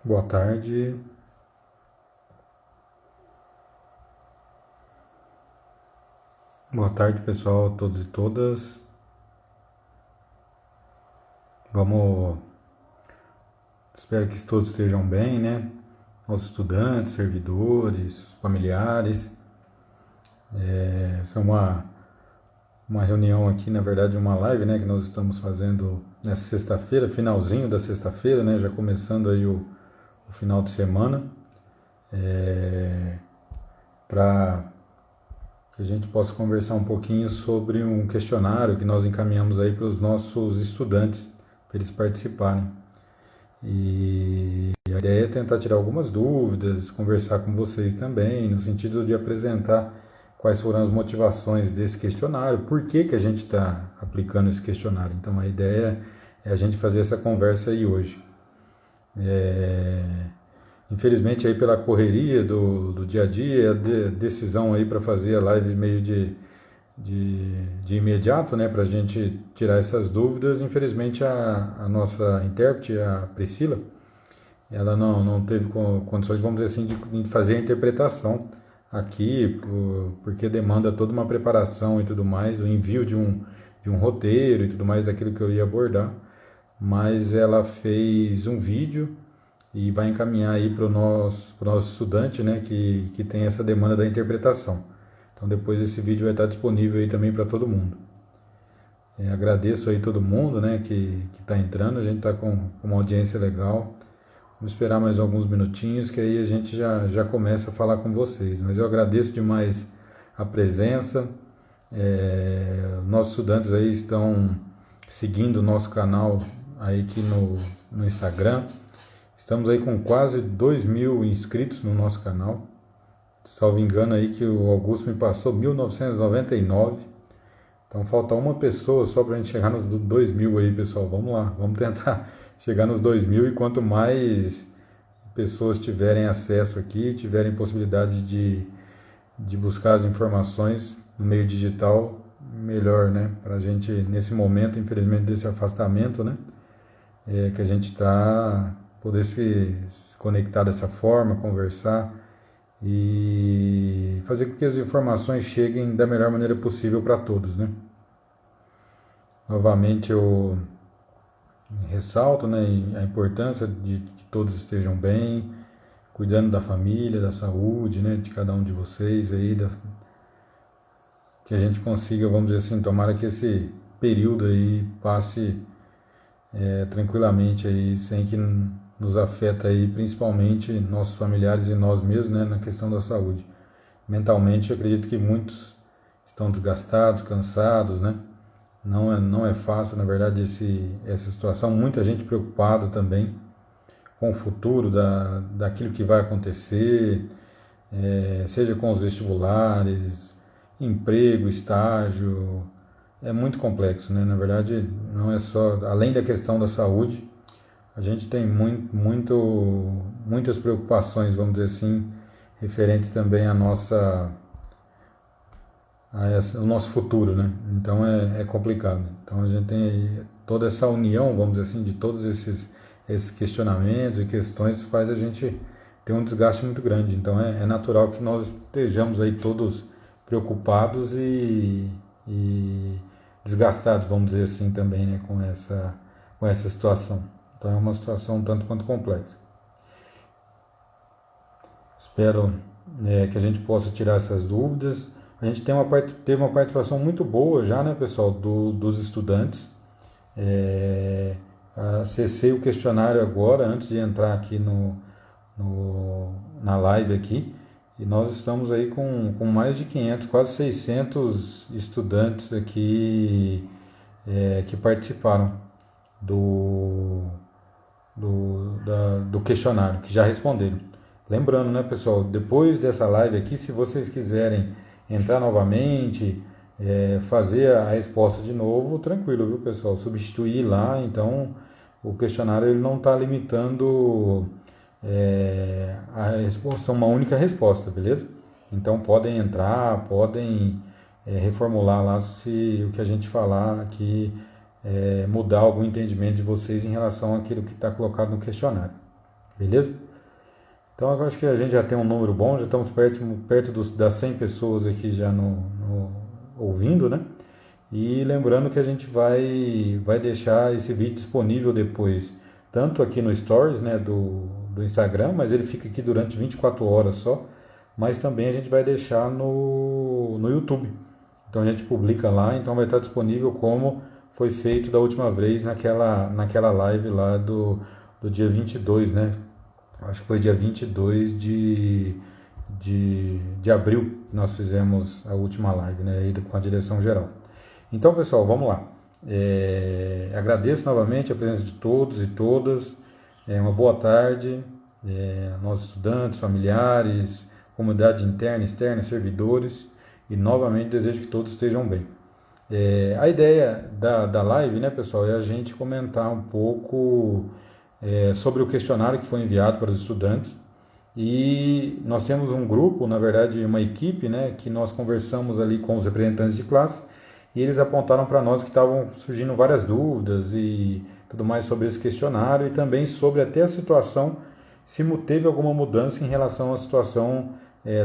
Boa tarde. Boa tarde, pessoal, todos e todas. Espero que todos estejam bem, né? Os estudantes, servidores, familiares. Essa é uma reunião aqui, na verdade, uma live, né? Que nós estamos fazendo nessa sexta-feira, finalzinho da sexta-feira, né? Já começando aí o final de semana. Para que a gente possa conversar um pouquinho sobre um questionário que nós encaminhamos aí para os nossos estudantes, para eles participarem. E a ideia é tentar tirar algumas dúvidas, conversar com vocês também, no sentido de apresentar quais foram as motivações desse questionário, por que a gente está aplicando esse questionário. Então a ideia é a gente fazer essa conversa aí hoje. Infelizmente aí pela correria do dia a dia, a decisão aí para fazer a live meio de imediato, né, para a gente tirar essas dúvidas. Infelizmente a nossa intérprete, a Priscila, ela não teve condições, vamos dizer assim, de fazer a interpretação aqui, porque demanda toda uma preparação e tudo mais, o envio de um roteiro e tudo mais daquilo que eu ia abordar, mas ela fez um vídeo e vai encaminhar aí para o nosso estudante, né, que tem essa demanda da interpretação. Então depois esse vídeo vai estar disponível aí também para todo mundo. Agradeço aí todo mundo, né, que está entrando, a gente está com uma audiência legal. Vamos esperar mais alguns minutinhos que aí a gente já começa a falar com vocês. Mas eu agradeço demais a presença. Nossos estudantes aí estão seguindo o nosso canal aí aqui no Instagram. Estamos aí com quase 2.000 inscritos no nosso canal. Salvo engano aí que o Augusto me passou 1999. Então falta uma pessoa só para a gente chegar nos 2.000 aí, pessoal. Vamos lá, vamos tentar chegar nos 2.000 e quanto mais pessoas tiverem acesso aqui, tiverem possibilidade de buscar as informações no meio digital, melhor, né? Para a gente, nesse momento, infelizmente, desse afastamento, né? Que a gente está, poder se conectar dessa forma, conversar e fazer com que as informações cheguem da melhor maneira possível para todos, né? Novamente eu ressalto, né, a importância de que todos estejam bem, cuidando da família, da saúde, né, de cada um de vocês aí, que a gente consiga, vamos dizer assim, tomara que esse período aí passe tranquilamente aí, sem que nos afeta aí, principalmente nossos familiares e nós mesmos, né, na questão da saúde. Mentalmente, eu acredito que muitos estão desgastados, cansados, né? Não é fácil, na verdade, essa situação. Muita gente preocupada também com o futuro daquilo que vai acontecer, seja com os vestibulares, emprego, estágio. É muito complexo, né? Na verdade, não é só, além da questão da saúde, a gente tem muitas preocupações, vamos dizer assim, referentes também o nosso futuro, né? Então é complicado. Então a gente tem aí toda essa união, vamos dizer assim, de todos esses questionamentos e questões, faz a gente ter um desgaste muito grande. Então é natural que nós estejamos aí todos preocupados e desgastados, vamos dizer assim, também, né, com essa situação. Então é uma situação um tanto quanto complexa. Espero que a gente possa tirar essas dúvidas. A gente teve uma participação muito boa já, né, pessoal, dos estudantes. Acessei o questionário agora, antes de entrar aqui na live aqui, e nós estamos aí com mais de 500, quase 600 estudantes aqui que participaram do questionário, que já responderam. Lembrando, né, pessoal, depois dessa live aqui, se vocês quiserem entrar novamente, fazer a resposta de novo, tranquilo, viu, pessoal? Substituir lá, então o questionário ele não está limitando a resposta a uma única resposta, beleza? Então podem entrar, podem reformular lá se o que a gente falar aqui mudar algum entendimento de vocês em relação àquilo que está colocado no questionário. beleza? Então eu acho que a gente já tem um número bom, já estamos perto das 100 pessoas aqui já ouvindo, né? E lembrando que a gente vai deixar esse vídeo disponível depois, tanto aqui no Stories, né, do Instagram, mas ele fica aqui durante 24 horas só, mas também a gente vai deixar no YouTube. Então a gente publica lá, então vai estar disponível como foi feito da última vez naquela live lá do dia 22, né? Acho que foi dia 22 de abril que nós fizemos a última live, né, com a direção geral. Então, pessoal, vamos lá. Agradeço novamente a presença de todos e todas. Uma boa tarde, nossos estudantes, familiares, comunidade interna, externa, servidores. E novamente desejo que todos estejam bem. A ideia da live, né, pessoal, é a gente comentar um pouco sobre o questionário que foi enviado para os estudantes. E nós temos um grupo, na verdade, uma equipe, né, que nós conversamos ali com os representantes de classe. E eles apontaram para nós que estavam surgindo várias dúvidas e tudo mais sobre esse questionário e também sobre até a situação, se teve alguma mudança em relação à situação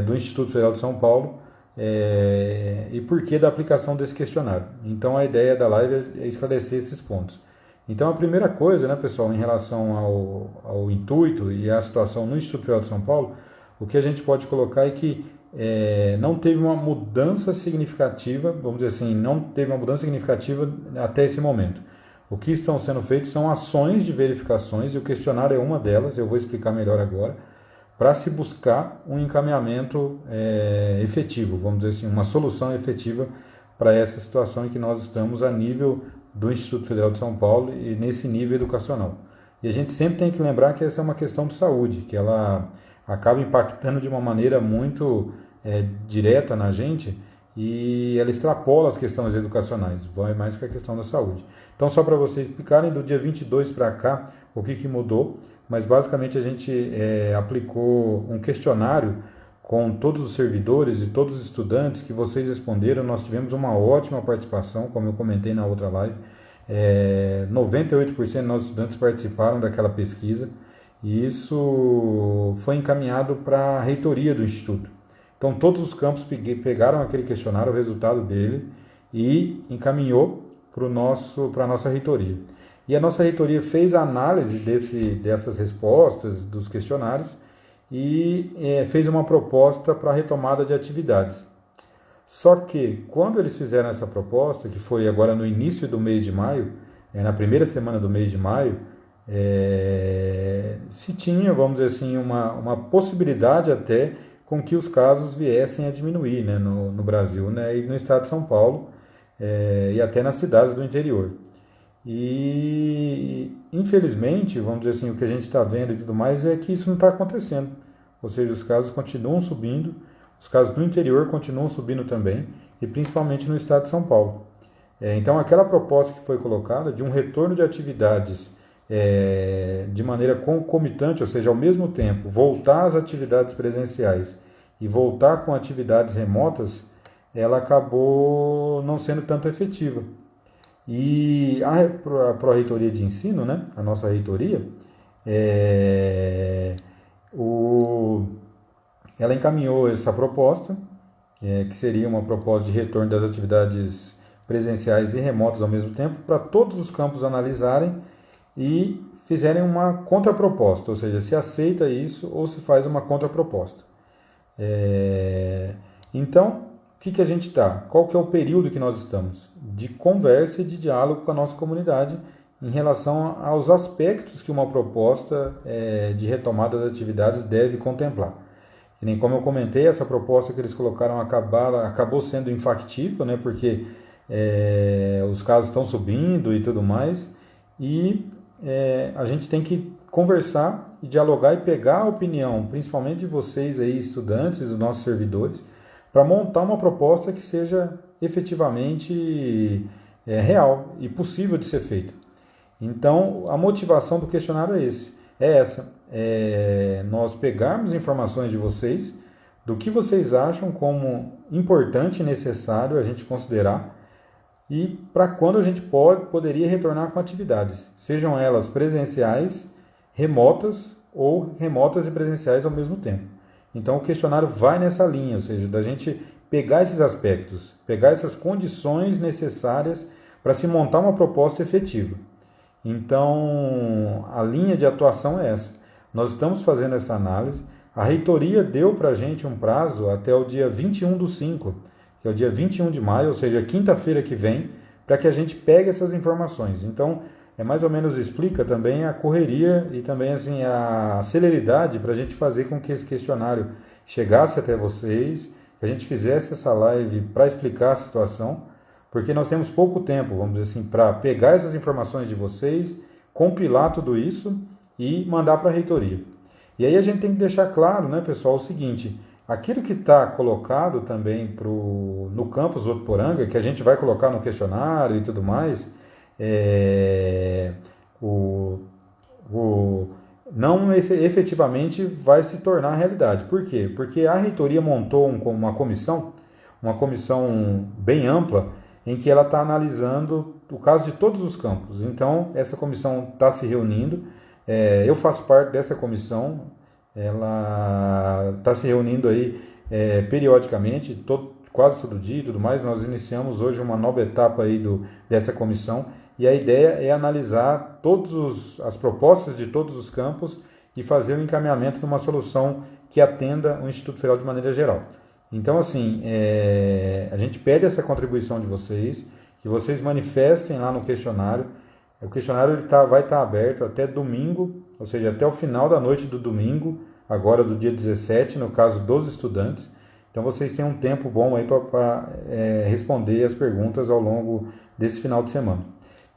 do Instituto Federal de São Paulo e por que da aplicação desse questionário. Então a ideia da live é esclarecer esses pontos. Então a primeira coisa, né, pessoal, em relação ao intuito e à situação no Instituto Federal de São Paulo, o que a gente pode colocar é que não teve uma mudança significativa, vamos dizer assim, não teve uma mudança significativa até esse momento. O que estão sendo feitos são ações de verificações, e o questionário é uma delas, eu vou explicar melhor agora, para se buscar um encaminhamento efetivo, vamos dizer assim, uma solução efetiva para essa situação em que nós estamos a nível do Instituto Federal de São Paulo e nesse nível educacional. E a gente sempre tem que lembrar que essa é uma questão de saúde, que ela acaba impactando de uma maneira muito direta na gente e ela extrapola as questões educacionais, vai mais que a questão da saúde. Então, só para vocês explicarem, do dia 22 para cá, o que mudou, mas basicamente a gente aplicou um questionário com todos os servidores e todos os estudantes que vocês responderam. Nós tivemos uma ótima participação, como eu comentei na outra live. 98% dos nossos estudantes participaram daquela pesquisa e isso foi encaminhado para a reitoria do Instituto. Então todos os campos pegaram aquele questionário, o resultado dele, e encaminhou para a nossa reitoria. E a nossa reitoria fez a análise dessas respostas, dos questionários, e fez uma proposta para a retomada de atividades. Só que, quando eles fizeram essa proposta, que foi agora no início do mês de maio, na primeira semana do mês de maio, se tinha, vamos dizer assim, uma possibilidade até com que os casos viessem a diminuir, né, no Brasil, né, e no estado de São Paulo, e até nas cidades do interior. E, infelizmente, vamos dizer assim, o que a gente está vendo e tudo mais é que isso não está acontecendo. Ou seja, os casos continuam subindo, os casos no interior continuam subindo também, e principalmente no estado de São Paulo. Então, aquela proposta que foi colocada de um retorno de atividades de maneira concomitante, ou seja, ao mesmo tempo, voltar às atividades presenciais e voltar com atividades remotas, ela acabou não sendo tanto efetiva. E a Pró-Reitoria de Ensino, né, a nossa reitoria, ela encaminhou essa proposta, que seria uma proposta de retorno das atividades presenciais e remotas ao mesmo tempo, para todos os campos analisarem e fizerem uma contraproposta, ou seja, se aceita isso ou se faz uma contraproposta. Então, o que a gente está? Qual que é o período que nós estamos? De conversa e de diálogo com a nossa comunidade em relação aos aspectos que uma proposta de retomada das atividades deve contemplar. Que nem como eu comentei, essa proposta que eles colocaram acabou sendo infactível, né, porque os casos estão subindo e tudo mais, e a gente tem que conversar e dialogar e pegar a opinião, principalmente de vocês aí, estudantes, dos nossos servidores, para montar uma proposta que seja efetivamente real e possível de ser feita. Então, a motivação do questionário é essa. Nós pegarmos informações de vocês, do que vocês acham como importante e necessário a gente considerar, e para quando a gente poderia retornar com atividades, sejam elas presenciais, remotas ou remotas e presenciais ao mesmo tempo. Então o questionário vai nessa linha, ou seja, da gente pegar esses aspectos, pegar essas condições necessárias para se montar uma proposta efetiva. Então a linha de atuação é essa. Nós estamos fazendo essa análise. A reitoria deu para a gente um prazo até o dia 21/5, que é o dia 21 de maio, ou seja, quinta-feira que vem, para que a gente pegue essas informações. Então, mais ou menos explica também a correria e também assim, a celeridade para a gente fazer com que esse questionário chegasse até vocês, que a gente fizesse essa live para explicar a situação, porque nós temos pouco tempo, vamos dizer assim, para pegar essas informações de vocês, compilar tudo isso e mandar para a reitoria. E aí a gente tem que deixar claro, né, pessoal, o seguinte: aquilo que está colocado também no campus Votuporanga, que a gente vai colocar no questionário e tudo mais, não efetivamente vai se tornar realidade. Por quê? Porque a reitoria montou uma comissão bem ampla, em que ela está analisando o caso de todos os campos. Então, essa comissão está se reunindo. Eu faço parte dessa comissão, ela está se reunindo aí periodicamente, quase todo dia e tudo mais. Nós iniciamos hoje uma nova etapa aí dessa comissão, e a ideia é analisar as propostas de todos os campos e fazer o encaminhamento de uma solução que atenda o Instituto Federal de maneira geral. Então, assim, a gente pede essa contribuição de vocês, que vocês manifestem lá no questionário. O questionário vai estar aberto até domingo, ou seja, até o final da noite do domingo, agora do dia 17, no caso dos estudantes. Então vocês têm um tempo bom aí para responder as perguntas ao longo desse final de semana.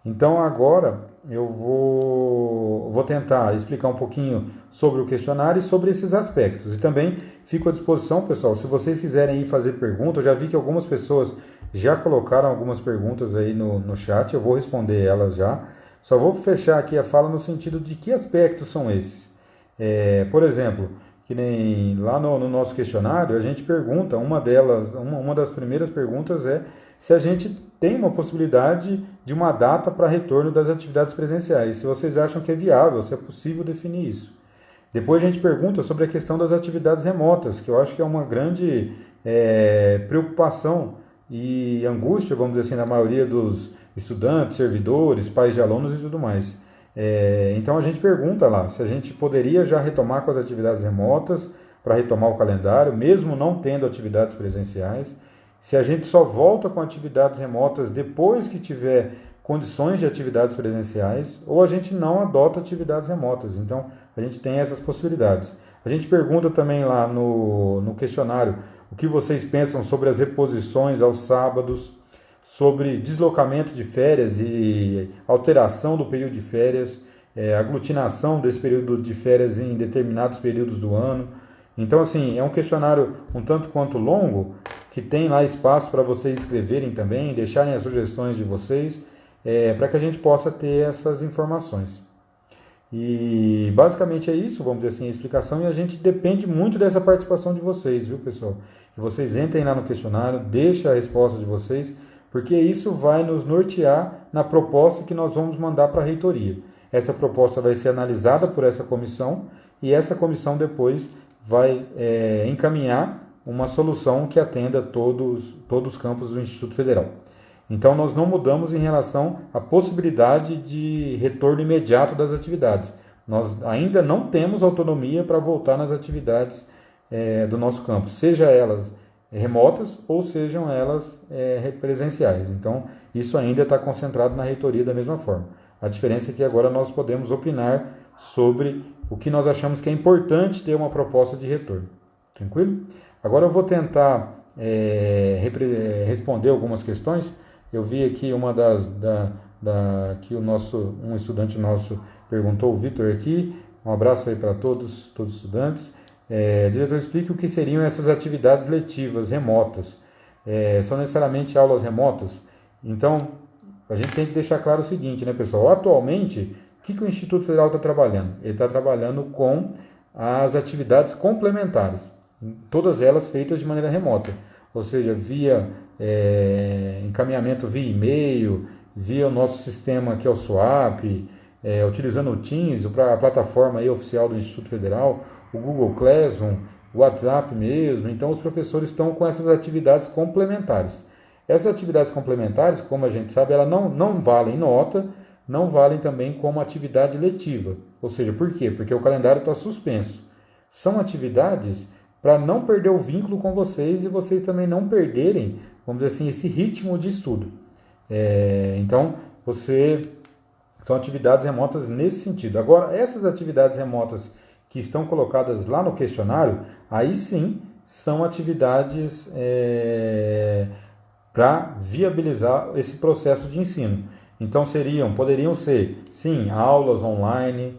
Então agora eu vou tentar explicar um pouquinho sobre o questionário e sobre esses aspectos. E também fico à disposição, pessoal, se vocês quiserem ir fazer perguntas. Eu já vi que algumas pessoas já colocaram algumas perguntas aí no chat, eu vou responder elas já. Só vou fechar aqui a fala no sentido de que aspectos são esses. Por exemplo, que nem lá no nosso questionário, a gente pergunta, uma das primeiras perguntas é se a gente tem uma possibilidade de uma data para retorno das atividades presenciais, se vocês acham que é viável, se é possível definir isso. Depois a gente pergunta sobre a questão das atividades remotas, que eu acho que é uma grande preocupação e angústia, vamos dizer assim, da maioria dos estudantes, servidores, pais de alunos e tudo mais. Então a gente pergunta lá se a gente poderia já retomar com as atividades remotas, para retomar o calendário, mesmo não tendo atividades presenciais. Se a gente só volta com atividades remotas depois que tiver condições de atividades presenciais, ou a gente não adota atividades remotas. Então a gente tem essas possibilidades. A gente pergunta também lá no questionário o que vocês pensam sobre as reposições aos sábados, sobre deslocamento de férias e alteração do período de férias, aglutinação desse período de férias em determinados períodos do ano. Então, assim, é um questionário um tanto quanto longo, que tem lá espaço para vocês escreverem também, deixarem as sugestões de vocês, para que a gente possa ter essas informações. E basicamente é isso, vamos dizer assim, a explicação, e a gente depende muito dessa participação de vocês, viu, pessoal? Que vocês entrem lá no questionário, deixem a resposta de vocês, porque isso vai nos nortear na proposta que nós vamos mandar para a reitoria. Essa proposta vai ser analisada por essa comissão, e essa comissão depois vai encaminhar uma solução que atenda todos os campos do Instituto Federal. Então, nós não mudamos em relação à possibilidade de retorno imediato das atividades. Nós ainda não temos autonomia para voltar nas atividades do nosso campus, seja elas remotas ou sejam elas presenciais. Então, isso ainda está concentrado na reitoria da mesma forma. A diferença é que agora nós podemos opinar sobre o que nós achamos que é importante ter uma proposta de retorno. Tranquilo? Agora eu vou tentar responder algumas questões. Eu vi aqui uma que um estudante nosso perguntou, o Vitor aqui. Um abraço aí para todos os estudantes. Diretor, explique o que seriam essas atividades letivas remotas. São necessariamente aulas remotas? Então, a gente tem que deixar claro o seguinte, né, pessoal? Atualmente, o que o Instituto Federal está trabalhando? Ele está trabalhando com as atividades complementares, todas elas feitas de maneira remota, ou seja, via encaminhamento via e-mail, via o nosso sistema que é o SWAP, utilizando o Teams, a plataforma aí oficial do Instituto Federal, o Google Classroom, o WhatsApp mesmo. Então, os professores estão com essas atividades complementares. Essas atividades complementares, como a gente sabe, elas não valem nota, não valem também como atividade letiva. Ou seja, por quê? Porque o calendário está suspenso. São atividades para não perder o vínculo com vocês e vocês também não perderem, vamos dizer assim, esse ritmo de estudo. Então, são atividades remotas nesse sentido. Agora, essas atividades remotas que estão colocadas lá no questionário, aí sim são atividades para viabilizar esse processo de ensino. Então poderiam ser, sim, aulas online,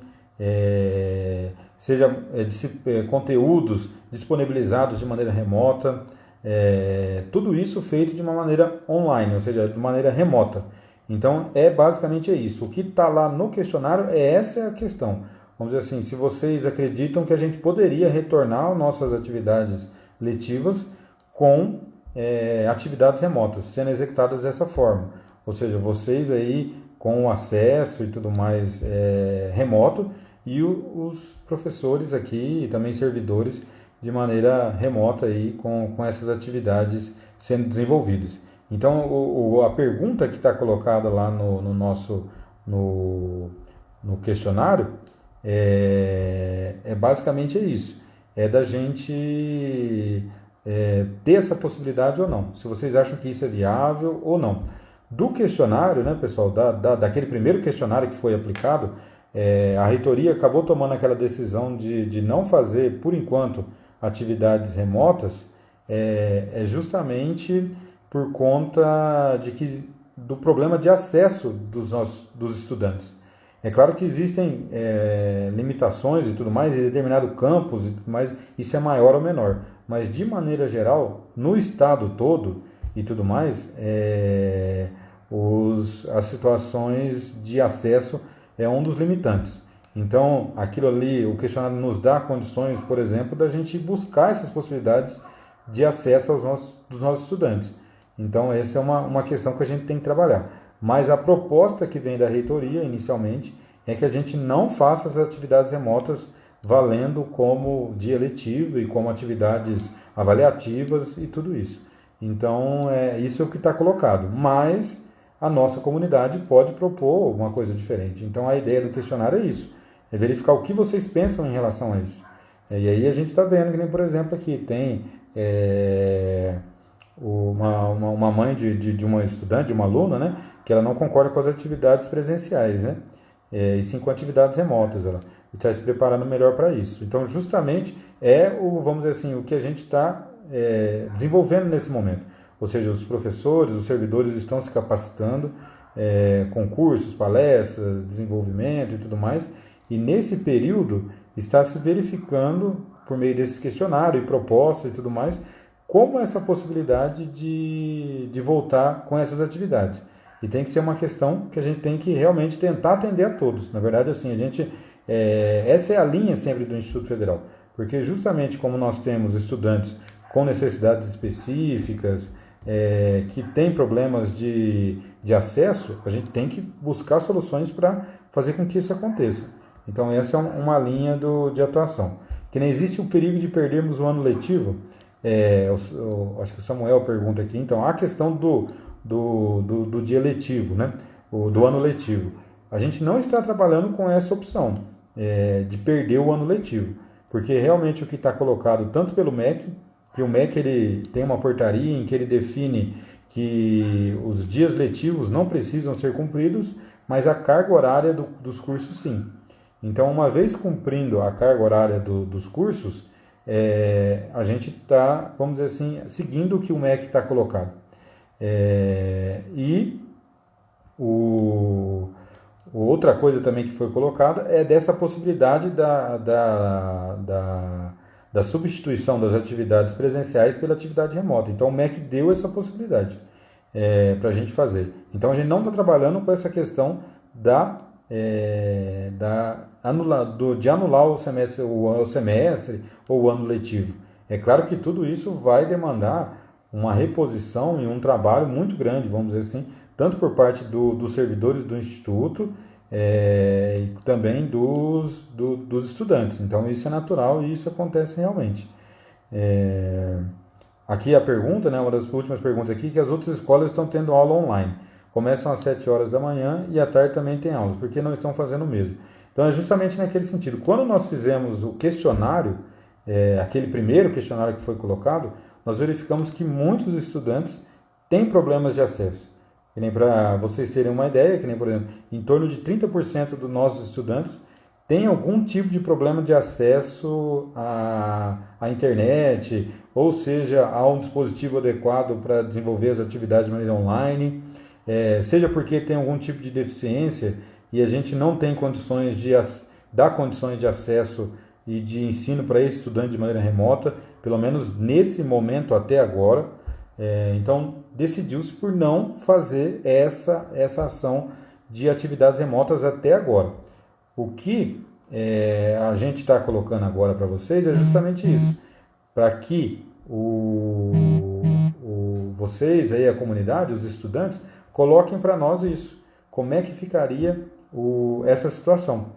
conteúdos disponibilizados de maneira remota, tudo isso feito de uma maneira online, ou seja, de maneira remota. Então, basicamente isso. O que está lá no questionário, essa é a questão. Vamos dizer assim, se vocês acreditam que a gente poderia retornar às nossas atividades letivas com atividades remotas, sendo executadas dessa forma. Ou seja, vocês aí com o acesso e tudo mais remoto e os professores aqui e também servidores de maneira remota aí com essas atividades sendo desenvolvidas. Então, a pergunta que está colocada lá no questionário basicamente isso. É da gente ter essa possibilidade ou não. Se vocês acham que isso é viável ou não. Do questionário, né, pessoal, daquele primeiro questionário que foi aplicado, a reitoria acabou tomando aquela decisão de não fazer, por enquanto, atividades remotas, justamente por conta do problema de acesso dos estudantes. É claro que existem limitações e tudo mais, em determinado campus e tudo mais, isso é maior ou menor. Mas, de maneira geral, no estado todo e tudo mais, as situações de acesso é um dos limitantes. Então, aquilo ali, o questionário nos dá condições, por exemplo, da gente buscar essas possibilidades de acesso dos nossos estudantes. Então, essa é uma questão que a gente tem que trabalhar. Mas a proposta que vem da reitoria, inicialmente, é que a gente não faça as atividades remotas valendo como dia letivo e como atividades avaliativas e tudo isso. Então, isso é o que está colocado. Mas a nossa comunidade pode propor uma coisa diferente. Então, a ideia do questionário é isso. É verificar o que vocês pensam em relação a isso. E aí a gente está vendo que nem, por exemplo, aqui tem uma mãe de uma estudante, de uma aluna, né, que ela não concorda com as atividades presenciais, né, e sim com atividades remotas. Ela está se preparando melhor para isso. Então, justamente, vamos dizer assim, o que a gente está desenvolvendo nesse momento. Ou seja, os professores, os servidores estão se capacitando com cursos, palestras, desenvolvimento e tudo mais. E nesse período está se verificando, por meio desse questionário e propostas e tudo mais, como essa possibilidade de voltar com essas atividades. E tem que ser uma questão que a gente tem que realmente tentar atender a todos. Na verdade, assim, essa é a linha sempre do Instituto Federal. Porque justamente como nós temos estudantes com necessidades específicas, que têm problemas de acesso, a gente tem que buscar soluções para fazer com que isso aconteça. Então, essa é uma linha de atuação. Que nem existe o perigo de perdermos o ano letivo. Acho que o Samuel pergunta aqui. Então, a questão do dia letivo, né? Do ano letivo. A gente não está trabalhando com essa opção de perder o ano letivo. Porque realmente o que está colocado tanto pelo MEC, que o MEC ele tem uma portaria em que ele define que os dias letivos não precisam ser cumpridos, mas a carga horária dos cursos sim. Então, uma vez cumprindo a carga horária dos cursos, a gente está, vamos dizer assim, seguindo o que o MEC está colocado. Outra coisa também que foi colocada é dessa possibilidade da substituição das atividades presenciais pela atividade remota. Então, o MEC deu essa possibilidade para a gente fazer. Então, a gente não está trabalhando com essa questão de anular o semestre ou o ano letivo. É claro que tudo isso vai demandar uma reposição e um trabalho muito grande, vamos dizer assim, tanto por parte dos servidores do Instituto, e também dos estudantes. Então isso é natural e isso acontece realmente. Aqui a pergunta, né, uma das últimas perguntas aqui, que as outras escolas estão tendo aula online. Começam às 7 horas da manhã e à tarde também tem aulas, porque não estão fazendo o mesmo. Então é justamente naquele sentido. Quando nós fizemos o questionário, aquele primeiro questionário que foi colocado, nós verificamos que muitos estudantes têm problemas de acesso. Que nem para vocês terem uma ideia, que nem, por exemplo, em torno de 30% dos nossos estudantes tem algum tipo de problema de acesso à internet, ou seja, a um dispositivo adequado para desenvolver as atividades de maneira online, seja porque tem algum tipo de deficiência e a gente não tem condições de dar condições de acesso e de ensino para esse estudante de maneira remota, pelo menos nesse momento até agora. Então, decidiu-se por não fazer essa ação de atividades remotas até agora. O que a gente está colocando agora para vocês é justamente isso, para que vocês, aí, a comunidade, os estudantes, coloquem para nós isso. Como é que ficaria essa situação?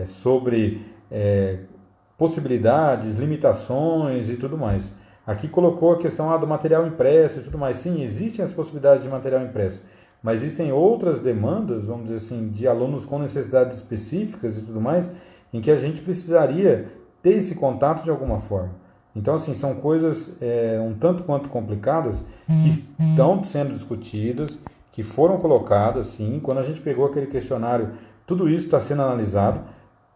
Sobre possibilidades, limitações e tudo mais. Aqui colocou a questão do material impresso e tudo mais. Sim, existem as possibilidades de material impresso, mas existem outras demandas, vamos dizer assim, de alunos com necessidades específicas e tudo mais, em que a gente precisaria ter esse contato de alguma forma. Então, assim, são coisas um tanto quanto complicadas que estão sendo discutidas, que foram colocadas, sim. Quando a gente pegou aquele questionário, tudo isso está sendo analisado,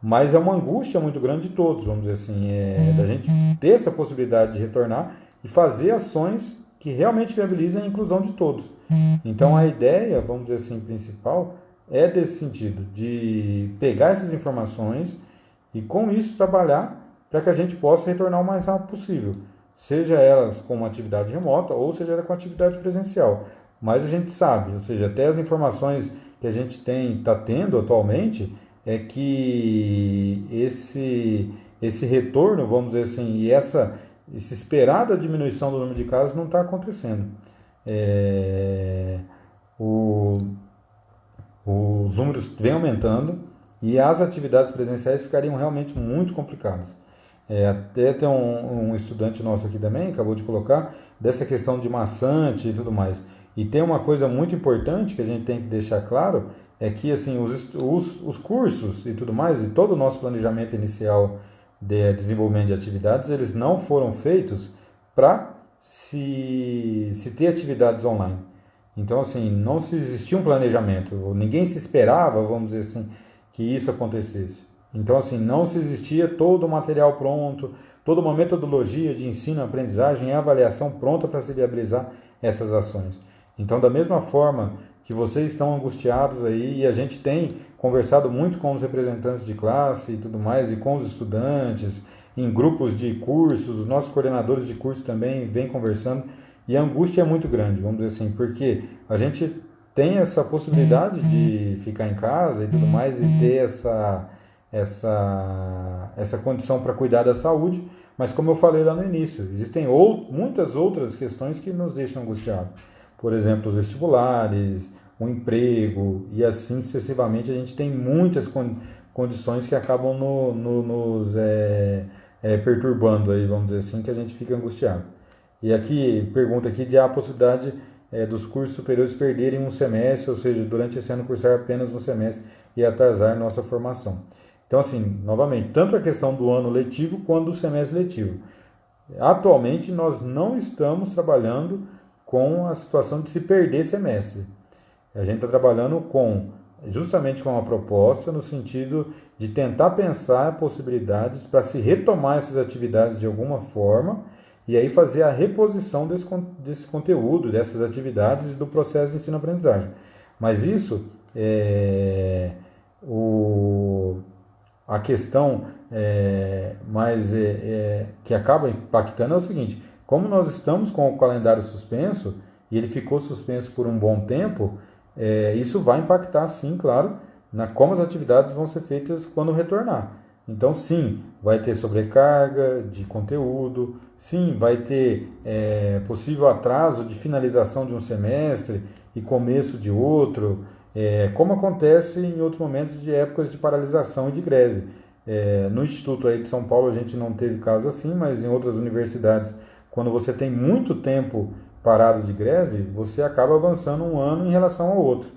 mas é uma angústia muito grande de todos, vamos dizer assim, da gente ter essa possibilidade de retornar e fazer ações que realmente viabilizem a inclusão de todos. Então a ideia, vamos dizer assim, principal é desse sentido, de pegar essas informações e com isso trabalhar para que a gente possa retornar o mais rápido possível, seja elas com uma atividade remota ou seja ela com atividade presencial. Mas a gente sabe, ou seja, até as informações que a gente está tendo atualmente, é que esse retorno, vamos dizer assim, e essa esperada diminuição do número de casos não está acontecendo. Os números vêm aumentando e as atividades presenciais ficariam realmente muito complicadas. Até tem um estudante nosso aqui também, acabou de colocar, dessa questão de maçante e tudo mais. E tem uma coisa muito importante que a gente tem que deixar claro, é que assim, os cursos e tudo mais, e todo o nosso planejamento inicial de desenvolvimento de atividades, eles não foram feitos para se ter atividades online. Então, assim, não se existia um planejamento, ninguém se esperava, vamos dizer assim, que isso acontecesse. Então, assim, não se existia todo o material pronto, toda uma metodologia de ensino, aprendizagem e avaliação pronta para se viabilizar essas ações. Então, da mesma forma que vocês estão angustiados aí, e a gente tem conversado muito com os representantes de classe e tudo mais, e com os estudantes, em grupos de cursos, os nossos coordenadores de curso também vêm conversando, e a angústia é muito grande, vamos dizer assim, porque a gente tem essa possibilidade de ficar em casa e tudo mais, e ter essa condição para cuidar da saúde, mas como eu falei lá no início, existem muitas outras questões que nos deixam angustiados. Por exemplo, os vestibulares, o emprego e assim sucessivamente. A gente tem muitas condições que acabam nos perturbando, aí, vamos dizer assim, que a gente fica angustiado. E aqui, pergunta aqui de a possibilidade dos cursos superiores perderem um semestre, ou seja, durante esse ano cursar apenas um semestre e atrasar nossa formação. Então, assim, novamente, tanto a questão do ano letivo quanto do semestre letivo. Atualmente, nós não estamos trabalhando com a situação de se perder semestre. A gente está trabalhando justamente com uma proposta no sentido de tentar pensar possibilidades para se retomar essas atividades de alguma forma e aí fazer a reposição desse conteúdo, dessas atividades e do processo de ensino-aprendizagem. Mas isso, a questão que acaba impactando é o seguinte: como nós estamos com o calendário suspenso, e ele ficou suspenso por um bom tempo, isso vai impactar, sim, claro, como as atividades vão ser feitas quando retornar. Então, sim, vai ter sobrecarga de conteúdo, sim, vai ter possível atraso de finalização de um semestre e começo de outro, como acontece em outros momentos de épocas de paralisação e de greve. No Instituto aí de São Paulo a gente não teve caso assim, mas em outras universidades, quando você tem muito tempo parado de greve, você acaba avançando um ano em relação ao outro.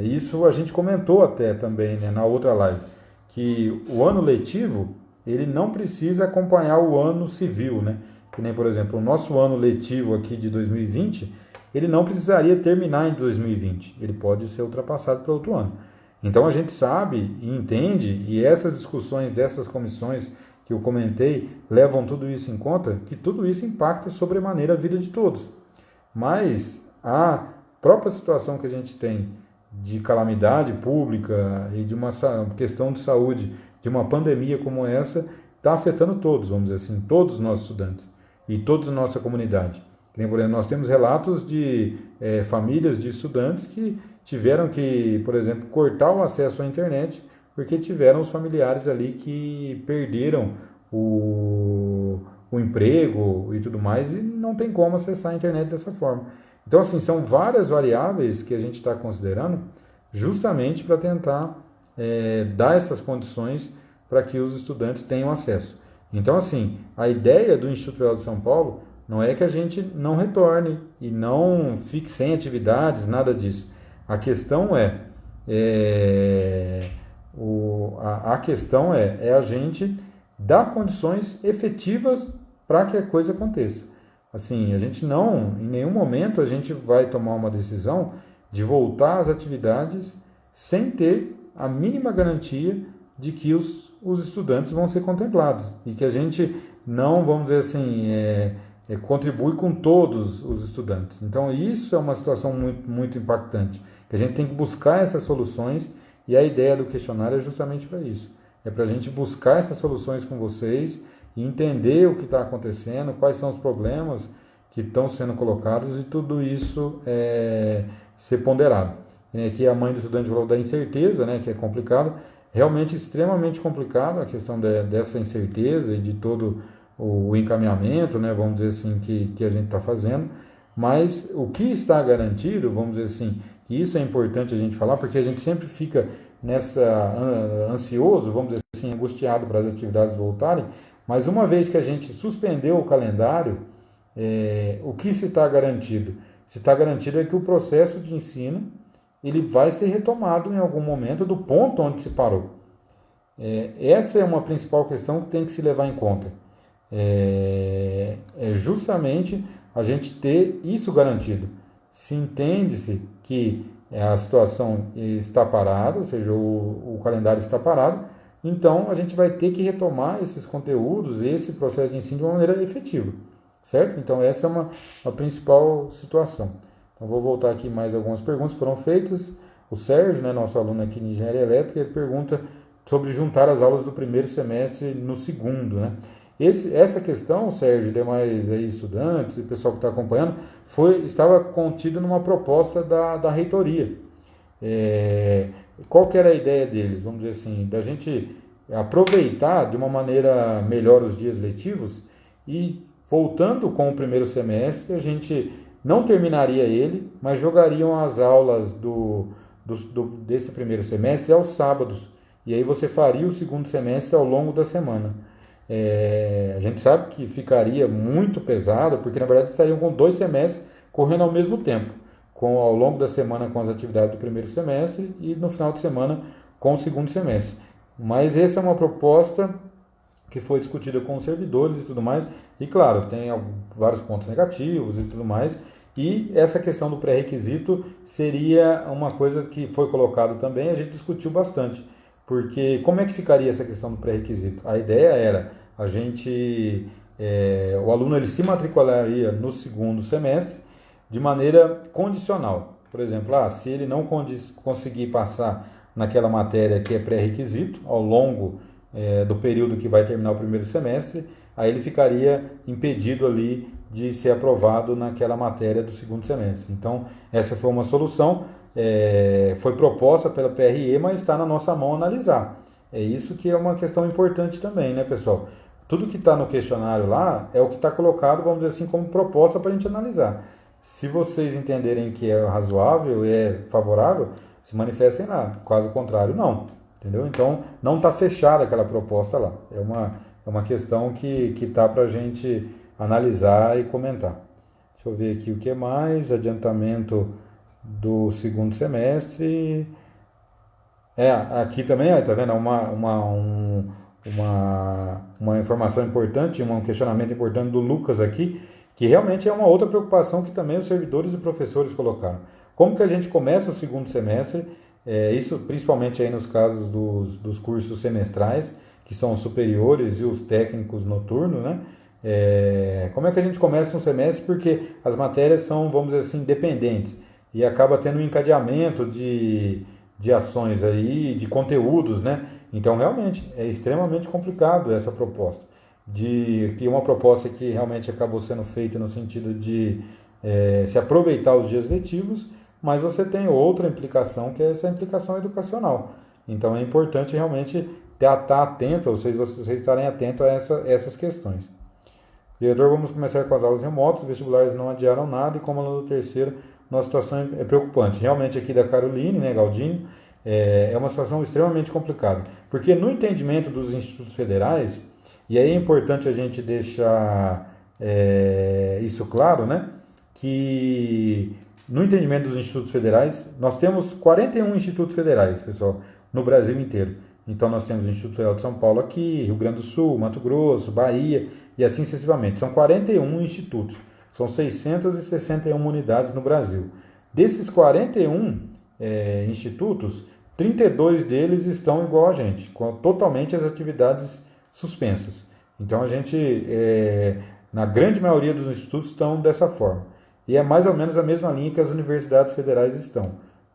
Isso a gente comentou até também, né, na outra live, que o ano letivo ele não precisa acompanhar o ano civil, né? Que nem, por exemplo, o nosso ano letivo aqui de 2020, ele não precisaria terminar em 2020, ele pode ser ultrapassado para outro ano. Então a gente sabe e entende, e essas discussões dessas comissões que eu comentei levam tudo isso em conta, que tudo isso impacta sobremaneira a vida de todos. Mas a própria situação que a gente tem de calamidade pública e de uma questão de saúde, de uma pandemia como essa, está afetando todos, vamos dizer assim, todos os nossos estudantes e toda a nossa comunidade. Por exemplo, nós temos relatos de famílias de estudantes que tiveram que, por exemplo, cortar o acesso à internet porque tiveram os familiares ali que perderam o emprego e tudo mais e não tem como acessar a internet dessa forma. Então, assim, são várias variáveis que a gente está considerando justamente para tentar dar essas condições para que os estudantes tenham acesso. Então, assim, a ideia do Instituto Federal de São Paulo não é que a gente não retorne e não fique sem atividades, nada disso. A questão a questão é a gente dar condições efetivas para que a coisa aconteça. Assim, a gente não, em nenhum momento a gente vai tomar uma decisão de voltar às atividades sem ter a mínima garantia de que os estudantes vão ser contemplados e que a gente não, vamos dizer assim, contribui com todos os estudantes. Então, isso é uma situação muito, muito impactante, que a gente tem que buscar essas soluções e a ideia do questionário é justamente para isso. É para a gente buscar essas soluções com vocês e entender o que está acontecendo, quais são os problemas que estão sendo colocados e tudo isso ser ponderado. Aqui a mãe do estudante falou da incerteza, né, que é complicado, realmente extremamente complicado a questão dessa incerteza e de todo o encaminhamento, né, vamos dizer assim, que a gente está fazendo, mas o que está garantido, vamos dizer assim, que isso é importante a gente falar, porque a gente sempre fica ansioso, vamos dizer assim, angustiado para as atividades voltarem, mas uma vez que a gente suspendeu o calendário, o que se está garantido? Se está garantido é que o processo de ensino ele vai ser retomado em algum momento do ponto onde se parou. Essa é uma principal questão que tem que se levar em conta. Justamente a gente ter isso garantido. Se entende-se que a situação está parada, ou seja, o calendário está parado, então a gente vai ter que retomar esses conteúdos, esse processo de ensino de uma maneira efetiva, certo? Então essa é uma principal situação. Então vou voltar aqui mais algumas perguntas que foram feitas. O Sérgio, né, nosso aluno aqui de Engenharia Elétrica, ele pergunta sobre juntar as aulas do primeiro semestre no segundo, né? Essa questão, Sérgio, e demais aí estudantes e pessoal que está acompanhando, estava contida numa proposta da reitoria. Qual que era a ideia deles? Vamos dizer assim, da gente aproveitar de uma maneira melhor os dias letivos e voltando com o primeiro semestre, a gente não terminaria ele, mas jogariam as aulas desse primeiro semestre aos sábados. E aí você faria o segundo semestre ao longo da semana. A gente sabe que ficaria muito pesado, porque na verdade estariam com 2 semestres correndo ao mesmo tempo, ao longo da semana com as atividades do primeiro semestre e no final de semana com o segundo semestre. Mas essa é uma proposta que foi discutida com os servidores e tudo mais, e claro, tem vários pontos negativos e tudo mais, e essa questão do pré-requisito seria uma coisa que foi colocado também, a gente discutiu bastante. Porque como é que ficaria essa questão do pré-requisito? A ideia era o aluno ele se matricularia no segundo semestre de maneira condicional. Por exemplo, se ele não conseguir passar naquela matéria que é pré-requisito ao longo do período que vai terminar o primeiro semestre, aí ele ficaria impedido ali de ser aprovado naquela matéria do segundo semestre. Então, essa foi uma solução. Foi proposta pela PRE, mas está na nossa mão analisar. É isso que é uma questão importante também, né, pessoal? Tudo que está no questionário lá é o que está colocado, vamos dizer assim, como proposta para a gente analisar. Se vocês entenderem que é razoável, é favorável, se manifestem lá. Caso contrário, não. Entendeu? Então, não está fechada aquela proposta lá. É uma questão que está para a gente analisar e comentar. Deixa eu ver aqui o que mais. Adiantamento do segundo semestre. Aqui também, tá vendo? Uma informação importante, um questionamento importante do Lucas aqui, que realmente é uma outra preocupação que também os servidores e professores colocaram. Como que a gente começa o segundo semestre, isso principalmente aí nos casos dos cursos semestrais, que são os superiores e os técnicos noturnos, né? Como é que a gente começa um semestre? Porque as matérias são, vamos dizer assim, dependentes, e acaba tendo um encadeamento de ações aí, de conteúdos, né? Então, realmente, é extremamente complicado essa proposta. Que é uma proposta que realmente acabou sendo feita no sentido de se aproveitar os dias letivos, mas você tem outra implicação, que é essa implicação educacional. Então, é importante realmente estar atento, vocês estarem atentos a essas questões. Diretor, vamos começar com as aulas remotas, os vestibulares não adiaram nada, e como aluno do terceiro, nossa situação é preocupante. Realmente aqui da Caroline, né, Galdino, é uma situação extremamente complicada. Porque no entendimento dos institutos federais, e aí é importante a gente deixar isso claro, né, que no entendimento dos institutos federais, nós temos 41 institutos federais, pessoal, no Brasil inteiro. Então nós temos o Instituto Federal de São Paulo aqui, Rio Grande do Sul, Mato Grosso, Bahia e assim sucessivamente. São 41 institutos. São 661 unidades no Brasil. Desses 41 institutos, 32 deles estão igual a gente, com totalmente as atividades suspensas. Então, a gente, na grande maioria dos institutos, estão dessa forma. E é mais ou menos a mesma linha que as universidades federais estão.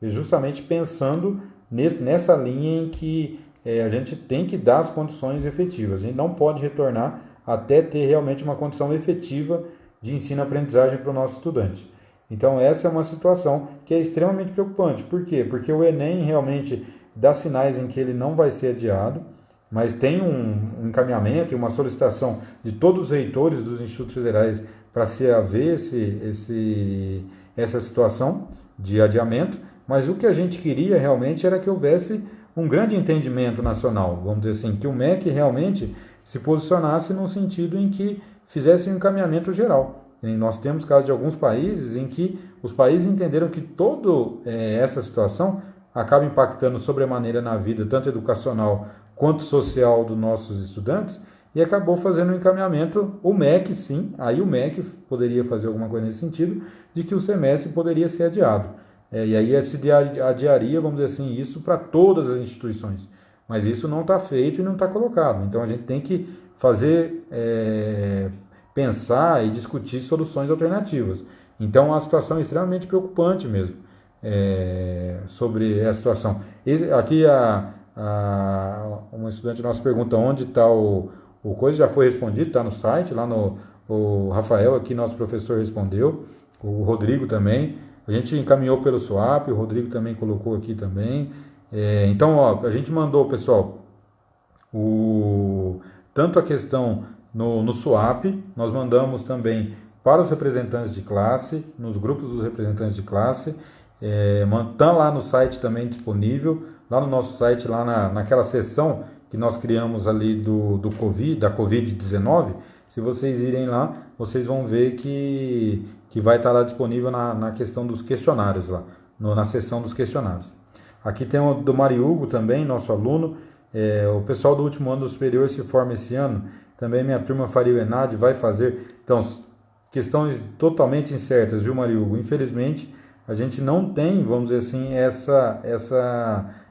E justamente pensando nessa linha em que a gente tem que dar as condições efetivas. A gente não pode retornar até ter realmente uma condição efetiva de ensino-aprendizagem para o nosso estudante. Então, essa é uma situação que é extremamente preocupante. Por quê? Porque o Enem realmente dá sinais em que ele não vai ser adiado, mas tem um encaminhamento e uma solicitação de todos os reitores dos institutos federais para se haver essa situação de adiamento, mas o que a gente queria realmente era que houvesse um grande entendimento nacional, vamos dizer assim, que o MEC realmente se posicionasse no sentido em que fizesse um encaminhamento geral. E nós temos casos de alguns países em que os países entenderam que toda essa situação acaba impactando sobremaneira na vida, tanto educacional quanto social dos nossos estudantes, e acabou fazendo um encaminhamento, o MEC sim, aí o MEC poderia fazer alguma coisa nesse sentido, de que o semestre poderia ser adiado. E aí se adiaria, vamos dizer assim, isso para todas as instituições. Mas isso não está feito e não está colocado. Então a gente tem que fazer, pensar e discutir soluções alternativas. Então a situação é extremamente preocupante mesmo, sobre a situação. Aqui uma estudante nossa pergunta onde está o coisa, já foi respondido, está no site, lá o Rafael aqui, nosso professor, respondeu, o Rodrigo também. A gente encaminhou pelo SWAP, o Rodrigo também colocou aqui também. Então, a gente mandou, pessoal, tanto a questão no SWAP, nós mandamos também para os representantes de classe, nos grupos dos representantes de classe, está lá no site também disponível, lá no nosso site, lá naquela seção que nós criamos ali da Covid-19, se vocês irem lá, vocês vão ver que vai estar lá disponível na questão dos questionários, lá, na seção dos questionários. Aqui tem o do Mariugo também, nosso aluno. O pessoal do último ano do superior se forma esse ano. Também minha turma faria o ENAD, vai fazer. Então, questões totalmente incertas, viu, Mariugo? Infelizmente, a gente não tem, vamos dizer assim,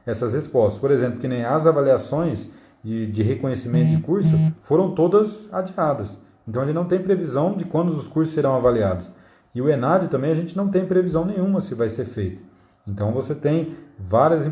essas respostas. Por exemplo, que nem as avaliações de reconhecimento de curso foram todas adiadas. Então, a gente não tem previsão de quando os cursos serão avaliados. E o ENAD também a gente não tem previsão nenhuma se vai ser feito. Então você tem várias,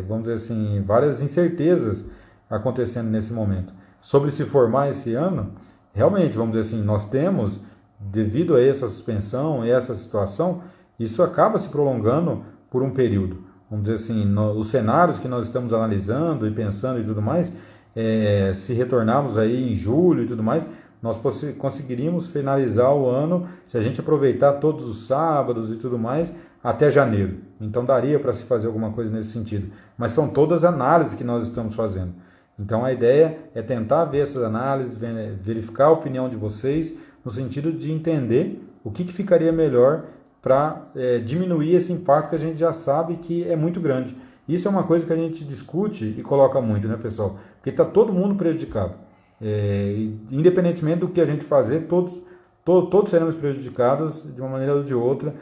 vamos dizer assim, várias incertezas acontecendo nesse momento. Sobre se formar esse ano, realmente, vamos dizer assim, nós temos, devido a essa suspensão e essa situação, isso acaba se prolongando por um período. Vamos dizer assim, os cenários que nós estamos analisando e pensando e tudo mais, se retornarmos aí em julho e tudo mais, nós conseguiríamos finalizar o ano, se a gente aproveitar todos os sábados e tudo mais, até janeiro. Então daria para se fazer alguma coisa nesse sentido. Mas são todas análises que nós estamos fazendo. Então a ideia é tentar ver essas análises, verificar a opinião de vocês, no sentido de entender o que ficaria melhor para diminuir esse impacto que a gente já sabe que é muito grande. Isso é uma coisa que a gente discute e coloca muito, né, pessoal? Porque está todo mundo prejudicado. Independentemente do que a gente fazer, todos seremos prejudicados de uma maneira ou de outra,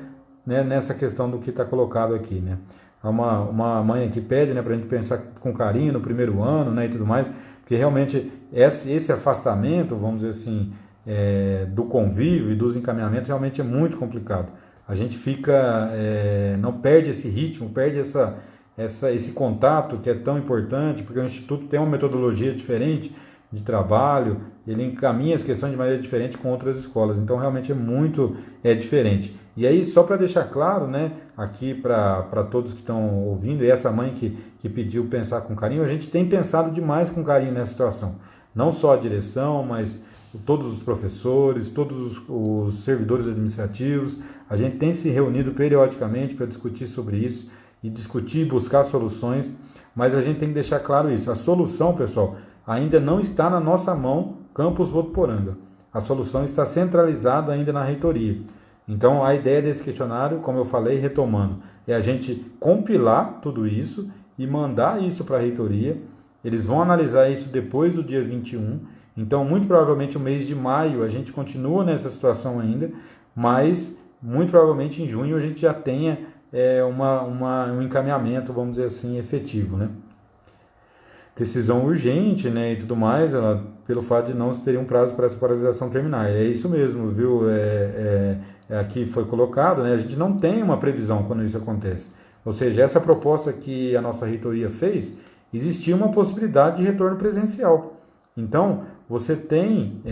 né, nessa questão do que está colocado aqui, né? Há uma mãe aqui pede, né, para a gente pensar com carinho no primeiro ano, né, e tudo mais, porque realmente esse afastamento, vamos dizer assim, do convívio e dos encaminhamentos realmente é muito complicado. A gente não perde esse ritmo, perde esse contato que é tão importante, porque o Instituto tem uma metodologia diferente de trabalho, ele encaminha as questões de maneira diferente com outras escolas, então realmente é muito diferente. E aí, só para deixar claro, né, aqui para todos que estão ouvindo, e essa mãe que pediu pensar com carinho, a gente tem pensado demais com carinho nessa situação. Não só a direção, mas todos os professores, todos os servidores administrativos, a gente tem se reunido periodicamente para discutir sobre isso, e discutir e buscar soluções, mas a gente tem que deixar claro isso. A solução, pessoal, ainda não está na nossa mão, Campus Votuporanga. A solução está centralizada ainda na reitoria. Então, a ideia desse questionário, como eu falei, retomando, é a gente compilar tudo isso e mandar isso para a reitoria. Eles vão analisar isso depois do dia 21. Então, muito provavelmente, o mês de maio, a gente continua nessa situação ainda, mas, muito provavelmente, em junho, a gente já tenha um encaminhamento, vamos dizer assim, efetivo, né? Decisão urgente, né, e tudo mais, pelo fato de não se ter um prazo para essa paralisação terminar. É isso mesmo, viu? Aqui foi colocado, né? A gente não tem uma previsão quando isso acontece. Ou seja, essa proposta que a nossa reitoria fez, existia uma possibilidade de retorno presencial. Então, você tem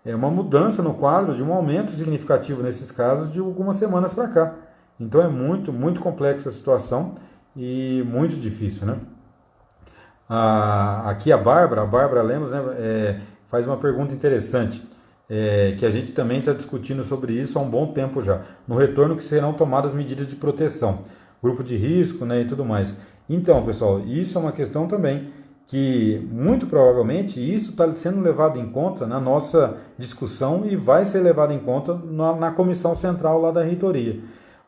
uma mudança no quadro de um aumento significativo nesses casos de algumas semanas para cá. Então, é muito, muito complexa a situação e muito difícil, né? Aqui a Bárbara Lemos, né, faz uma pergunta interessante, que a gente também está discutindo sobre isso há um bom tempo já. No retorno que serão tomadas medidas de proteção, grupo de risco, né, e tudo mais. Então, pessoal, isso é uma questão também que muito provavelmente isso está sendo levado em conta na nossa discussão e vai ser levado em conta na comissão central lá da reitoria.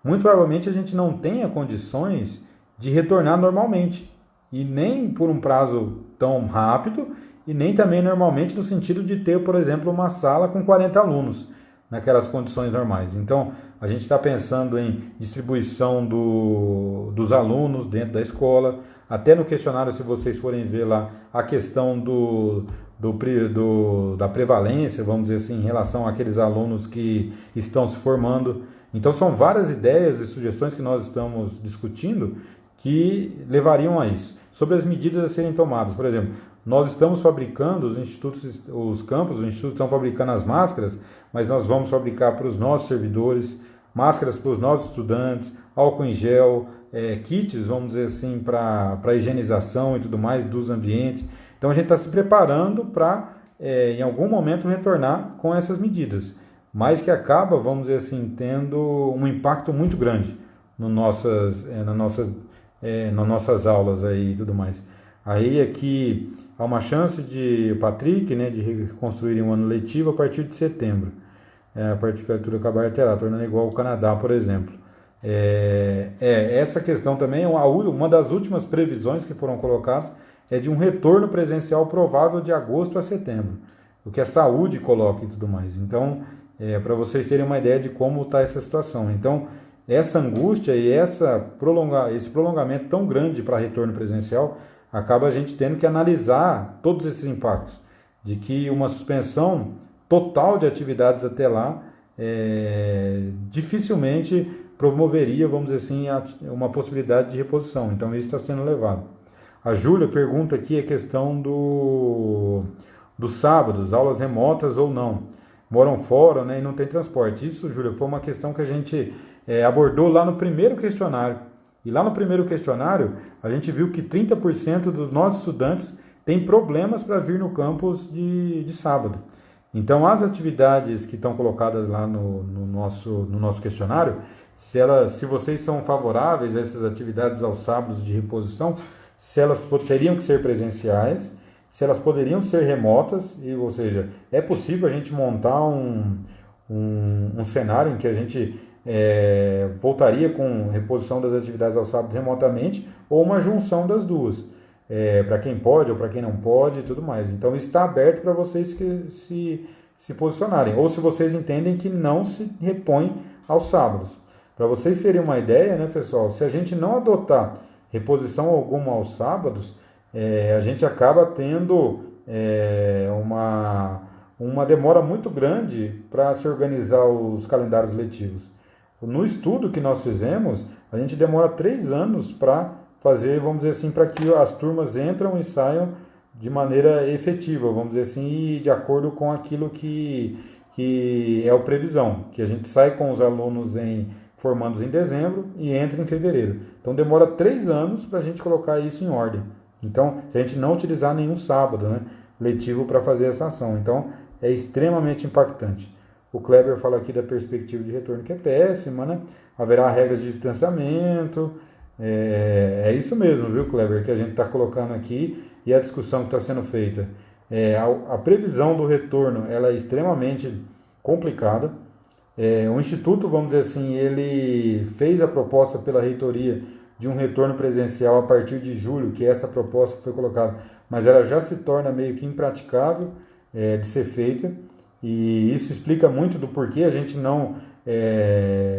Muito provavelmente a gente não tenha condições de retornar normalmente. E nem por um prazo tão rápido, e nem também normalmente no sentido de ter, por exemplo, uma sala com 40 alunos, naquelas condições normais. Então, a gente está pensando em distribuição dos alunos dentro da escola, até no questionário, se vocês forem ver lá, a questão da prevalência, vamos dizer assim, em relação àqueles alunos que estão se formando. Então, são várias ideias e sugestões que nós estamos discutindo que levariam a isso. Sobre as medidas a serem tomadas, por exemplo, nós estamos fabricando, os institutos estão fabricando as máscaras, mas nós vamos fabricar para os nossos servidores, máscaras para os nossos estudantes, álcool em gel, kits, vamos dizer assim, para higienização e tudo mais dos ambientes. Então a gente está se preparando para, em algum momento, retornar com essas medidas, mas que acaba, vamos dizer assim, tendo um impacto muito grande nas nossas aulas aí e tudo mais. Aí aqui há uma chance de Patrick, né, de reconstruir um ano letivo a partir de setembro. A partir da altura acabar até lá, tornando igual ao Canadá, por exemplo. Essa questão também, uma das últimas previsões que foram colocadas é de um retorno presencial provável de agosto a setembro, o que a saúde coloca e tudo mais. Então, para vocês terem uma ideia de como está essa situação. Então, essa angústia e esse prolongamento tão grande para retorno presencial, acaba a gente tendo que analisar todos esses impactos, de que uma suspensão total de atividades até lá dificilmente promoveria, vamos dizer assim, uma possibilidade de reposição. Então, isso está sendo levado. A Júlia pergunta aqui a questão dos sábados, aulas remotas ou não. Moram fora, né, e não tem transporte. Isso, Júlia, foi uma questão que a gente abordou lá no primeiro questionário. E lá no primeiro questionário, a gente viu que 30% dos nossos estudantes tem problemas para vir no campus de sábado. Então, as atividades que estão colocadas lá no nosso questionário, se vocês são favoráveis a essas atividades aos sábados de reposição, se elas teriam que ser presenciais, se elas poderiam ser remotas, ou seja, é possível a gente montar um cenário em que a gente voltaria com reposição das atividades aos sábados remotamente, ou uma junção das duas, para quem pode ou para quem não pode e tudo mais. Então, está aberto para vocês que se posicionarem, ou se vocês entendem que não se repõe aos sábados. Para vocês terem uma ideia, né, pessoal, se a gente não adotar reposição alguma aos sábados, a gente acaba tendo uma demora muito grande para se organizar os calendários letivos. No estudo que nós fizemos, a gente demora 3 anos para fazer, vamos dizer assim, para que as turmas entram e saiam de maneira efetiva, vamos dizer assim, e de acordo com aquilo que é a previsão, que a gente sai com os alunos formandos em dezembro e entra em fevereiro. Então demora 3 anos para a gente colocar isso em ordem. Então, se a gente não utilizar nenhum sábado, né, letivo para fazer essa ação. Então, é extremamente impactante. O Kleber fala aqui da perspectiva de retorno, que é péssima, né? Haverá regras de distanciamento. É isso mesmo, viu, Kleber, que a gente está colocando aqui e a discussão que está sendo feita. A previsão do retorno ela é extremamente complicada. O Instituto, vamos dizer assim, ele fez a proposta pela reitoria de um retorno presencial a partir de julho, que é essa proposta que foi colocada, mas ela já se torna meio que impraticável de ser feita, e isso explica muito do porquê a gente não,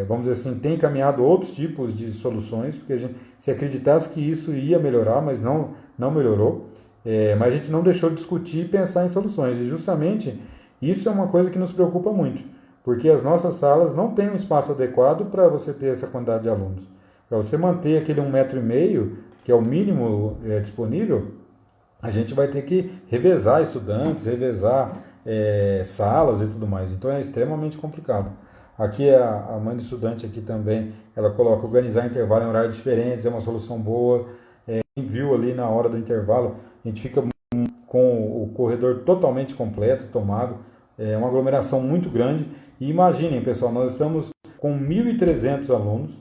vamos dizer assim, tem encaminhado outros tipos de soluções, porque a gente se acreditasse que isso ia melhorar, mas não melhorou, mas a gente não deixou de discutir e pensar em soluções, e justamente isso é uma coisa que nos preocupa muito, porque as nossas salas não têm um espaço adequado para você ter essa quantidade de alunos. Para você manter aquele 1,5 m, que é o mínimo disponível, a gente vai ter que revezar estudantes, revezar salas e tudo mais. Então é extremamente complicado. Aqui a mãe do estudante aqui também, ela coloca organizar intervalo em horários diferentes, é uma solução boa. Quem viu ali na hora do intervalo, a gente fica com o corredor totalmente completo, tomado. É uma aglomeração muito grande. E imaginem, pessoal, nós estamos com 1.300 alunos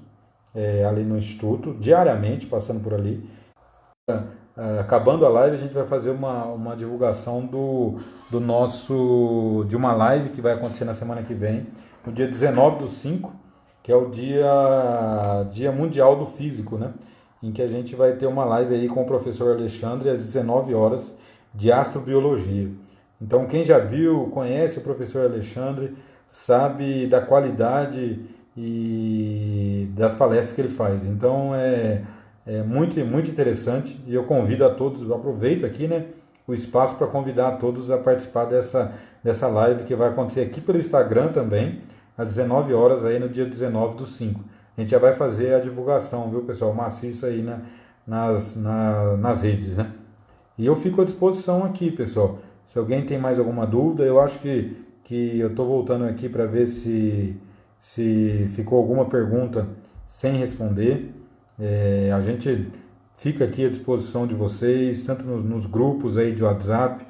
ali no Instituto, diariamente, passando por ali. Acabando a live, a gente vai fazer uma divulgação de uma live que vai acontecer na semana que vem, no dia 19/5, que é o dia mundial do físico, né? Em que a gente vai ter uma live aí com o professor Alexandre às 19 horas de astrobiologia. Então, quem já viu, conhece o professor Alexandre, sabe da qualidade e das palestras que ele faz. Então, é muito, muito interessante, e eu convido a todos, aproveito aqui, né, o espaço para convidar a todos a participar dessa live que vai acontecer aqui pelo Instagram também, às 19 horas, aí no dia 19/5. A gente já vai fazer a divulgação, viu, pessoal, maciço aí nas redes, né? E eu fico à disposição aqui, pessoal. Se alguém tem mais alguma dúvida, eu acho que eu estou voltando aqui para ver se ficou alguma pergunta sem responder. A gente fica aqui à disposição de vocês, tanto nos grupos aí de WhatsApp,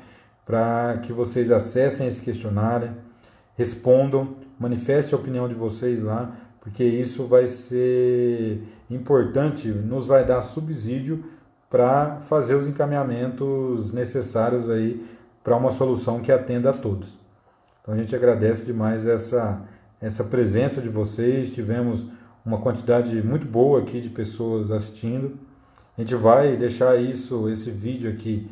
para que vocês acessem esse questionário, respondam, manifestem a opinião de vocês lá, porque isso vai ser importante, nos vai dar subsídio para fazer os encaminhamentos necessários aí para uma solução que atenda a todos. Então a gente agradece demais essa presença de vocês, tivemos uma quantidade muito boa aqui de pessoas assistindo. A gente vai deixar esse vídeo aqui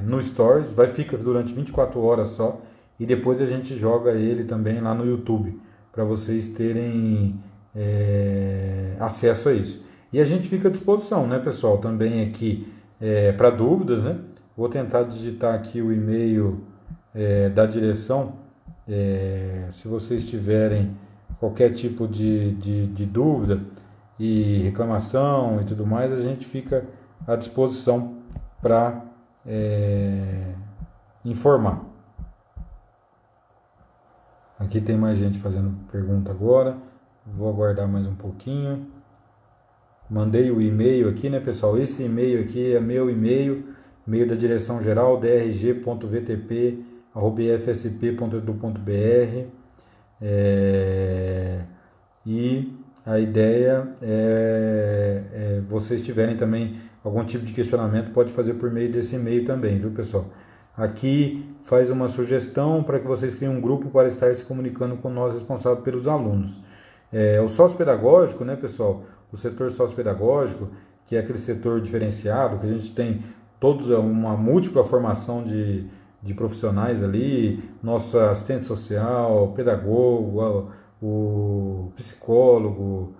no Stories, vai ficar durante 24 horas só, e depois a gente joga ele também lá no YouTube, para vocês terem acesso a isso. E a gente fica à disposição, né, pessoal, também aqui para dúvidas, né? Vou tentar digitar aqui o e-mail da direção, se vocês tiverem qualquer tipo de dúvida e reclamação e tudo mais, a gente fica à disposição para informar. Aqui tem mais gente fazendo pergunta agora, vou aguardar mais um pouquinho. Mandei o e-mail aqui, né, pessoal? Esse e-mail aqui é meu e-mail, e-mail da direção geral, drg.vtp@ifsp.edu.br. E a ideia vocês tiverem também algum tipo de questionamento, pode fazer por meio desse e-mail também, viu, pessoal? Aqui faz uma sugestão para que vocês criem um grupo para estar se comunicando com nós responsáveis pelos alunos. O sociopedagógico, né, pessoal? O setor sociopedagógico, que é aquele setor diferenciado, que a gente tem todos uma múltipla formação de profissionais ali, nosso assistente social, pedagogo, o psicólogo,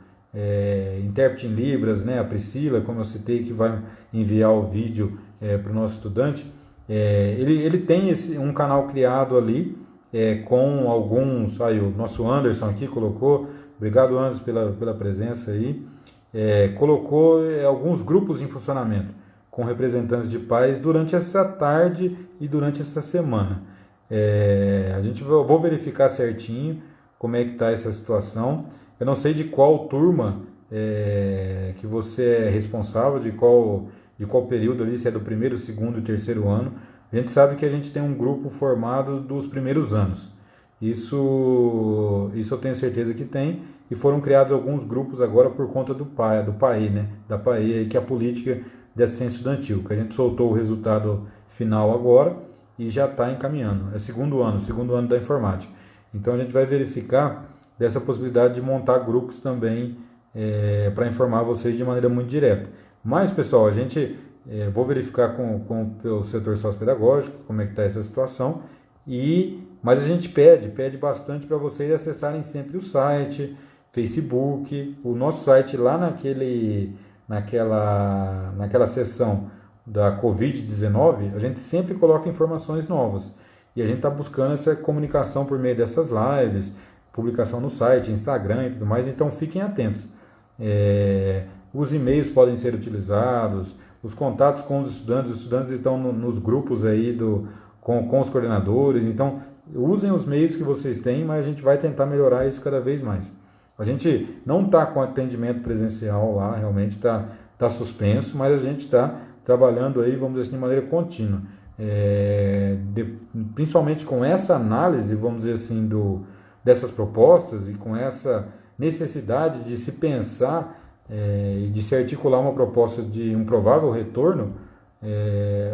intérprete em Libras, né, a Priscila, como eu citei, que vai enviar o vídeo para o nosso estudante. Ele tem um canal criado ali com alguns, aí o nosso Anderson aqui colocou, obrigado Anderson pela presença aí, colocou alguns grupos em funcionamento com representantes de pais durante essa tarde e durante essa semana. Eu vou verificar certinho como é que está essa situação. Eu não sei de qual turma que você é responsável, de qual período ali, se é do primeiro, segundo e terceiro ano. A gente sabe que a gente tem um grupo formado dos primeiros anos. Isso eu tenho certeza que tem, e foram criados alguns grupos agora por conta do PAE, né? Da PAE, que é a política de assistência estudantil, que a gente soltou o resultado final agora e já está encaminhando. É segundo ano da informática. Então a gente vai verificar dessa possibilidade de montar grupos também para informar vocês de maneira muito direta. Mas, pessoal, vou verificar com o setor sociopedagógico como é que está essa situação, mas a gente pede bastante para vocês acessarem sempre o site, Facebook, o nosso site lá naquela seção da Covid-19, a gente sempre coloca informações novas. E a gente está buscando essa comunicação por meio dessas lives, publicação no site, Instagram e tudo mais, então fiquem atentos. Os e-mails podem ser utilizados, os contatos com os estudantes estão nos grupos aí com os coordenadores, então usem os meios que vocês têm, mas a gente vai tentar melhorar isso cada vez mais. A gente não está com atendimento presencial lá, realmente está suspenso, mas a gente está trabalhando aí, vamos dizer assim, de maneira contínua. Principalmente com essa análise, vamos dizer assim, dessas propostas e com essa necessidade de se pensar e de se articular uma proposta de um provável retorno,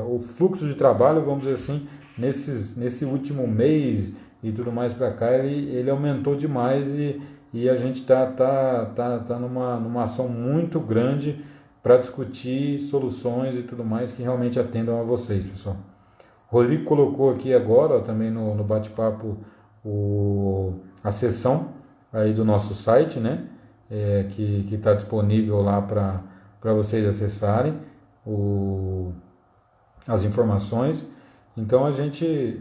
o fluxo de trabalho, vamos dizer assim, nesse último mês e tudo mais para cá, ele aumentou demais e a gente tá numa ação muito grande para discutir soluções e tudo mais que realmente atendam a vocês, pessoal. O Rodrigo colocou aqui agora, também no bate-papo, a seção aí do nosso site, né? Que está disponível lá para vocês acessarem as informações. Então a gente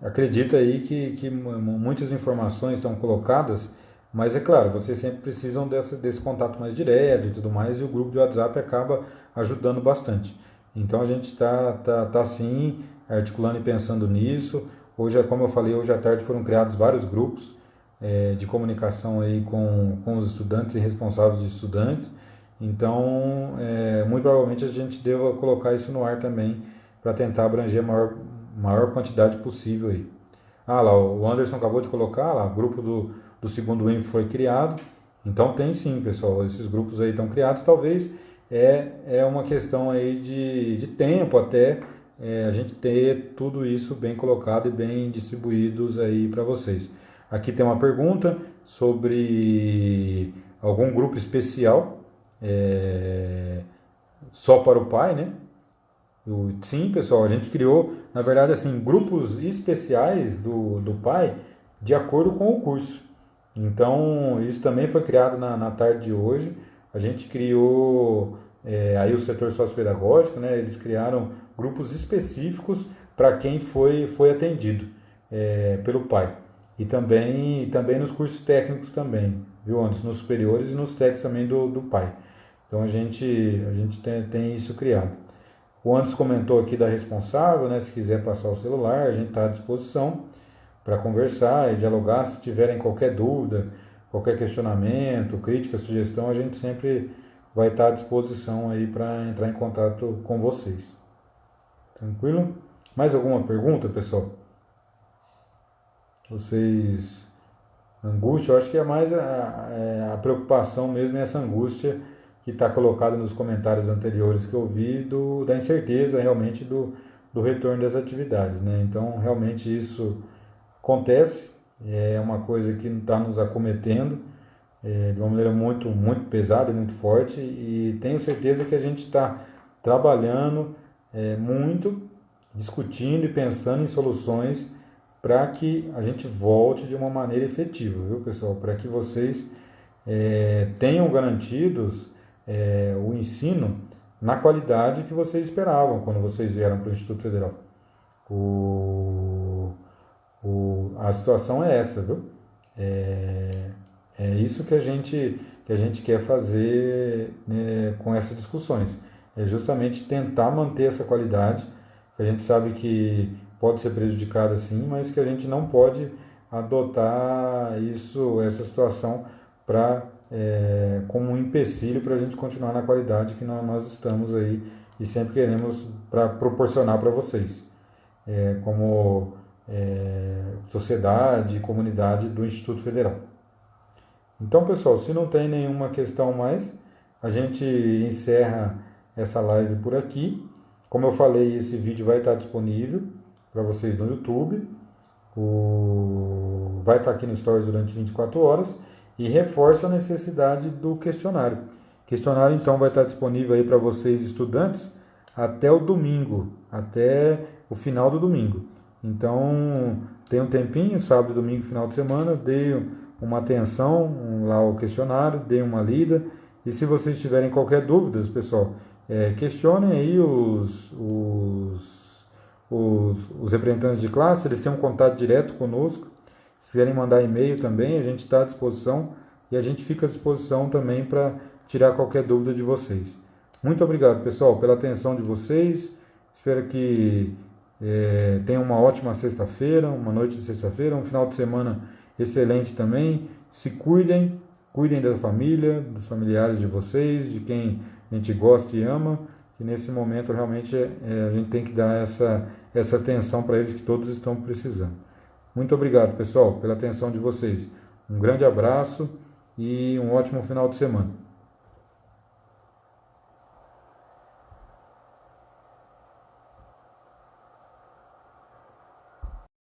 acredita aí que muitas informações estão colocadas, mas é claro, vocês sempre precisam desse contato mais direto e tudo mais, e o grupo de WhatsApp acaba ajudando bastante. Então a gente está sim articulando e pensando nisso. Hoje, como eu falei, hoje à tarde foram criados vários grupos de comunicação aí com os estudantes e responsáveis de estudantes. Então, muito provavelmente a gente deva colocar isso no ar também para tentar abranger a maior quantidade possível aí. Lá, o Anderson acabou de colocar lá, o grupo do segundo INF foi criado. Então tem sim, pessoal, esses grupos aí estão criados. Talvez é uma questão aí de tempo até a gente ter tudo isso bem colocado e bem distribuídos aí para vocês. Aqui tem uma pergunta sobre algum grupo especial só para o pai, né? Sim, pessoal, a gente criou, na verdade, assim, grupos especiais do pai de acordo com o curso. Então, isso também foi criado na tarde de hoje. A gente criou aí o setor sociopedagógico, né? Eles criaram grupos específicos para quem foi atendido pelo pai. E também nos cursos técnicos também, viu? Antes, nos superiores e nos técnicos também do pai. Então, a gente tem isso criado. O Anderson comentou aqui da responsável, né? Se quiser passar o celular, a gente está à disposição para conversar e dialogar. Se tiverem qualquer dúvida, qualquer questionamento, crítica, sugestão, a gente sempre vai estar à disposição aí para entrar em contato com vocês. Tranquilo? Mais alguma pergunta, pessoal? Vocês... Angústia, eu acho que é mais a preocupação mesmo, essa angústia que está colocada nos comentários anteriores que eu vi, da incerteza realmente do retorno das atividades, né? Então, realmente isso acontece, é uma coisa que está nos acometendo de uma maneira muito, muito pesada e muito forte, e tenho certeza que a gente está trabalhando muito, discutindo e pensando em soluções para que a gente volte de uma maneira efetiva, viu, pessoal? Para que vocês tenham garantidos o ensino na qualidade que vocês esperavam quando vocês vieram para o Instituto Federal. A situação é essa, viu? É isso que a gente quer fazer, né, com essas discussões. É justamente tentar manter essa qualidade, que a gente sabe que pode ser prejudicada sim, mas que a gente não pode adotar essa situação como um empecilho para a gente continuar na qualidade que nós estamos aí e sempre queremos proporcionar para vocês, como sociedade e comunidade do Instituto Federal. Então, pessoal, se não tem nenhuma questão mais, a gente encerra essa live por aqui. Como eu falei, esse vídeo vai estar disponível para vocês no YouTube, vai estar aqui no Stories durante 24 horas, e reforço a necessidade do questionário. O questionário, então, vai estar disponível aí para vocês, estudantes, até o domingo, até o final do domingo. Então, tem um tempinho, sábado, domingo, final de semana, dei uma atenção lá ao questionário, dei uma lida, e se vocês tiverem qualquer dúvida, pessoal, questionem aí os representantes de classe, eles têm um contato direto conosco. Se quiserem mandar e-mail também, a gente está à disposição, e a gente fica à disposição também para tirar qualquer dúvida de vocês. Muito obrigado, pessoal, pela atenção de vocês. Espero que tenham uma ótima sexta-feira, uma noite de sexta-feira, um final de semana excelente também. Se cuidem da família, dos familiares de vocês, de quem a gente gosta e ama, e nesse momento realmente a gente tem que dar essa atenção para eles que todos estão precisando. Muito obrigado, pessoal, pela atenção de vocês. Um grande abraço e um ótimo final de semana.